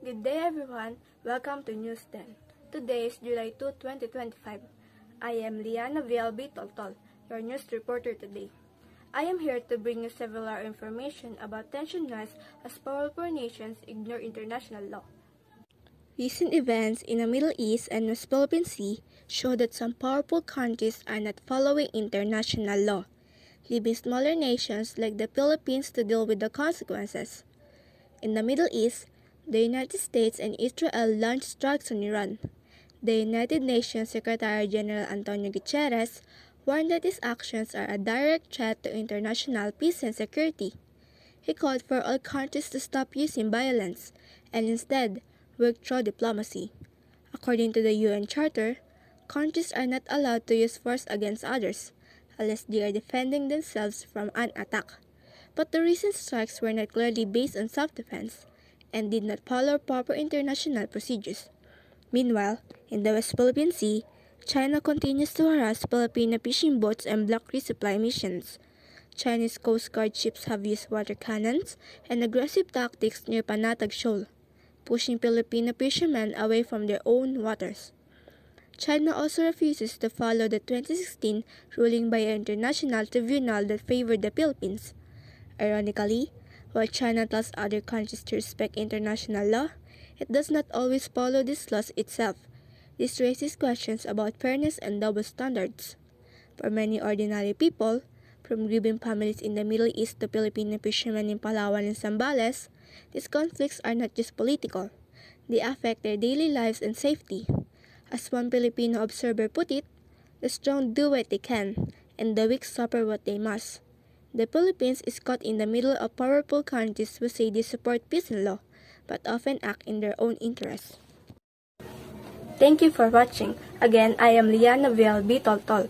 Good day everyone, welcome to News 10. Today is July 2, 2025. I am Liana VLB Toltol, your news reporter today. I am here to bring you several information about tension rise as powerful nations ignore international law. Recent events in the Middle East and West Philippine Sea show that some powerful countries are not following international law, leaving smaller nations like the Philippines to deal with the consequences. In the Middle East, the United States and Israel launched strikes on Iran. The United Nations Secretary-General Antonio Guterres warned that these actions are a direct threat to international peace and security. He called for all countries to stop using violence and instead work through diplomacy. According to the UN Charter, countries are not allowed to use force against others unless they are defending themselves from an attack. But the recent strikes were not clearly based on self-defense and did not follow proper international procedures. Meanwhile, in the West Philippine Sea, China continues to harass Filipino fishing boats and block resupply missions. Chinese Coast Guard ships have used water cannons and aggressive tactics near Panatag Shoal, pushing Filipino fishermen away from their own waters. China also refuses to follow the 2016 ruling by an international tribunal that favored the Philippines. Ironically, while China tells other countries to respect international law, it does not always follow these laws itself. This raises questions about fairness and double standards. For many ordinary people, from grieving families in the Middle East to Filipino fishermen in Palawan and Zambales, these conflicts are not just political. They affect their daily lives and safety. As one Filipino observer put it, the strong do what they can, and the weak suffer what they must. The Philippines is caught in the middle of powerful countries who say they support peace and law, but often act in their own interests. Thank you for watching. Again, I am Liana VLB Toltol.